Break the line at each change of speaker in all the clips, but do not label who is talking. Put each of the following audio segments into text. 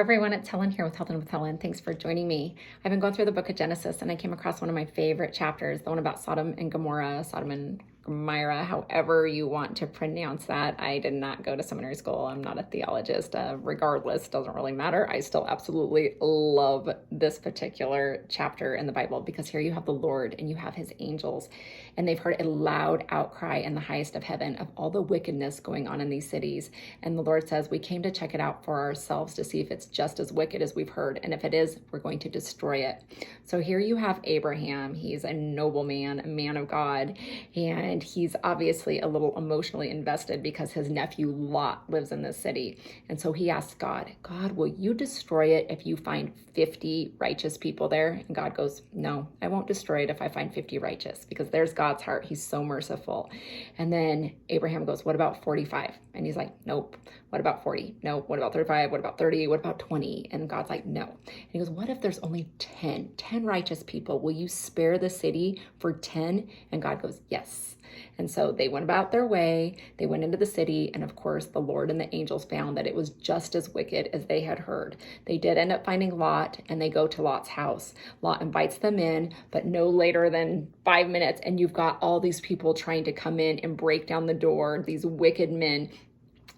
Everyone, it's Helen here with Health and with Helen. Thanks for joining me. I've been going through the book of Genesis and I came across one of my favorite chapters, the one about Sodom and Gomorrah, Sodom and Gomorrah, however you want to pronounce that. I did not go to seminary school. I'm not a theologist. Regardless, doesn't really matter. I still absolutely love this particular chapter in the Bible because here you have the Lord and you have his angels, and they've heard a loud outcry in the highest of heaven of all the wickedness going on in these cities. And the Lord says, we came to check it out for ourselves to see if it's just as wicked as we've heard. And if it is, we're going to destroy it. So here you have Abraham. He's a noble man, a man of God. And he's obviously a little emotionally invested because his nephew Lot lives in this city. And so he asks God, will you destroy it if you find 50 righteous people there? And God goes, no, I won't destroy it if I find 50 righteous, because there's God's heart. He's so merciful. And then Abraham goes, what about 45? And he's like, nope. What about 40? Nope. What about 35? What about 30? What about 20? And God's like, no. And he goes, what if there's only 10 righteous people? Will you spare the city for 10? And God goes, yes. And so they went about their way. They went into the city. And of course, the Lord and the angels found that it was just as wicked as they had heard. They did end up finding Lot, and they go to Lot's house. Lot invites them in, but no later than 5 minutes. And you've got all these people trying to come in and break down the door, these wicked men.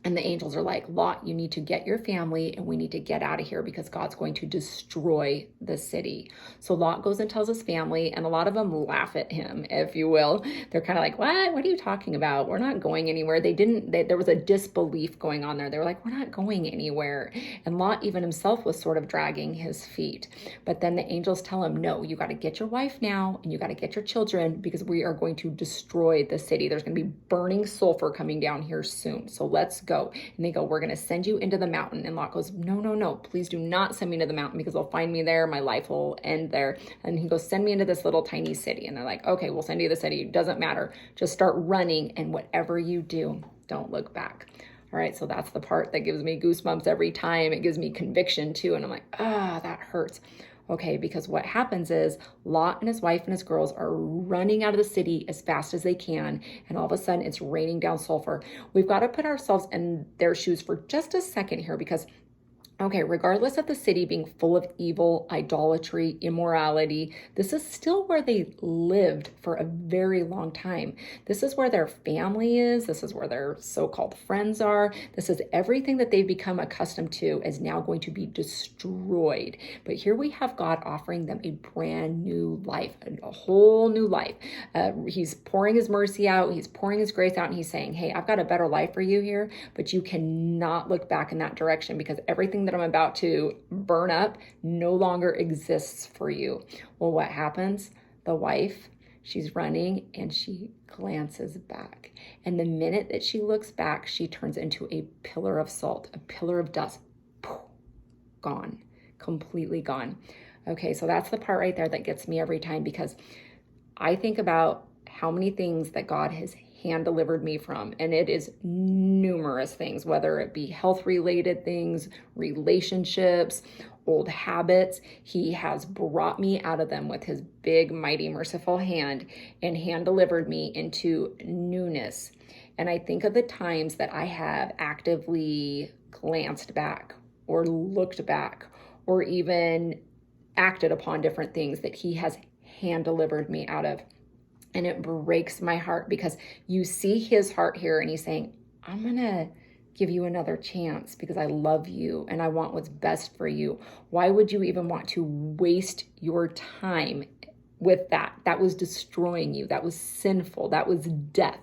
And the angels are like, Lot, you need to get your family and we need to get out of here because God's going to destroy the city. So Lot goes and tells his family, and a lot of them laugh at him, if you will. They're kind of like, what are you talking about? We're not going anywhere. There was a disbelief going on there. They were like, we're not going anywhere. And Lot even himself was sort of dragging his feet. But then the angels tell him, no, you got to get your wife now and you got to get your children because we are going to destroy the city. There's going to be burning sulfur coming down here soon. So let's go. And they go, we're going to send you into the mountain. And Lot goes, no, please do not send me to the mountain because they'll find me there. My life will end there. And he goes, send me into this little tiny city. And they're like, okay, we'll send you to the city. It doesn't matter. Just start running. And whatever you do, don't look back. All right, so that's the part that gives me goosebumps every time. It gives me conviction too. And I'm like, that hurts. Okay, because what happens is Lot and his wife and his girls are running out of the city as fast as they can, and all of a sudden it's raining down sulfur. We've got to put ourselves in their shoes for just a second here because regardless of the city being full of evil, idolatry, immorality, this is still where they lived for a very long time. This is where their family is. This is where their so-called friends are. This is everything that they've become accustomed to is now going to be destroyed. But here we have God offering them a brand new life, a whole new life. He's pouring his mercy out. He's pouring his grace out, and he's saying, hey, I've got a better life for you here, but you cannot look back in that direction because everything that I'm about to burn up no longer exists for you. Well, what happens? The wife, she's running and she glances back. And the minute that she looks back, she turns into a pillar of salt, a pillar of dust. Poof, gone, completely gone. Okay, so that's the part right there that gets me every time because I think about how many things that God has hand delivered me from. And it is numerous things, whether it be health related things, relationships, old habits. He has brought me out of them with his big, mighty, merciful hand and hand delivered me into newness. And I think of the times that I have actively glanced back or looked back or even acted upon different things that he has hand delivered me out of. And it breaks my heart because you see his heart here and he's saying, I'm going to give you another chance because I love you and I want what's best for you. Why would you even want to waste your time with that? That was destroying you. That was sinful. That was death.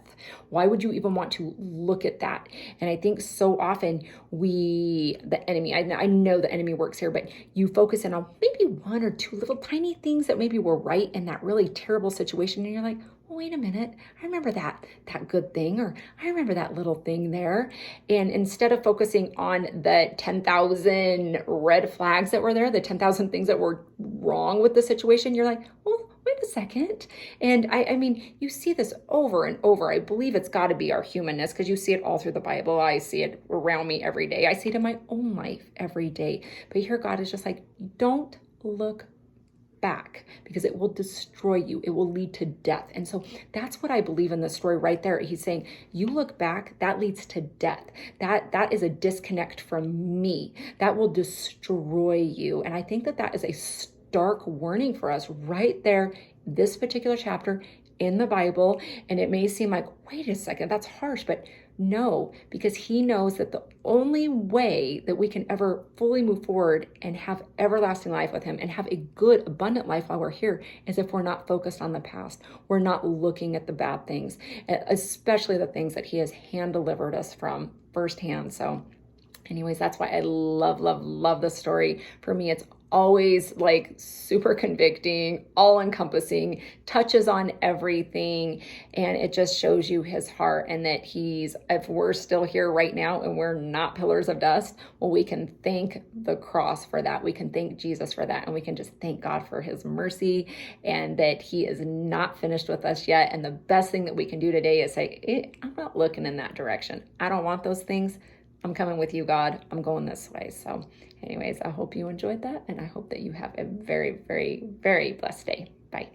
Why would you even want to look at that? And I think so often the enemy, I know the enemy works here, but you focus in on maybe one or two little tiny things that maybe were right in that really terrible situation. And you're like, oh, wait a minute. I remember that good thing, or I remember that little thing there. And instead of focusing on the 10,000 red flags that were there, the 10,000 things that were wrong with the situation, you're like, well, wait a second. And I mean, you see this over and over. I believe it's got to be our humanness because you see it all through the Bible. I see it around me every day. I see it in my own life every day. But here God is just like, don't look back because it will destroy you. It will lead to death. And so that's what I believe in the story right there. He's saying, you look back, that leads to death. That is a disconnect from me. That will destroy you. And I think that is a stark warning for us right there, this particular chapter in the Bible. And it may seem like, wait a second, that's harsh, but no, because he knows that the only way that we can ever fully move forward and have everlasting life with him and have a good, abundant life while we're here is if we're not focused on the past. We're not looking at the bad things, especially the things that he has hand delivered us from firsthand. So anyways, that's why I love, love, love this story. For me, it's always like super convicting, all encompassing, touches on everything. And it just shows you his heart, and that if we're still here right now and we're not pillars of dust, well, we can thank the cross for that. We can thank Jesus for that. And we can just thank God for his mercy and that he is not finished with us yet. And the best thing that we can do today is say, I'm not looking in that direction. I don't want those things. I'm coming with you, God. I'm going this way. So anyways, I hope you enjoyed that. And I hope that you have a very, very, very blessed day. Bye.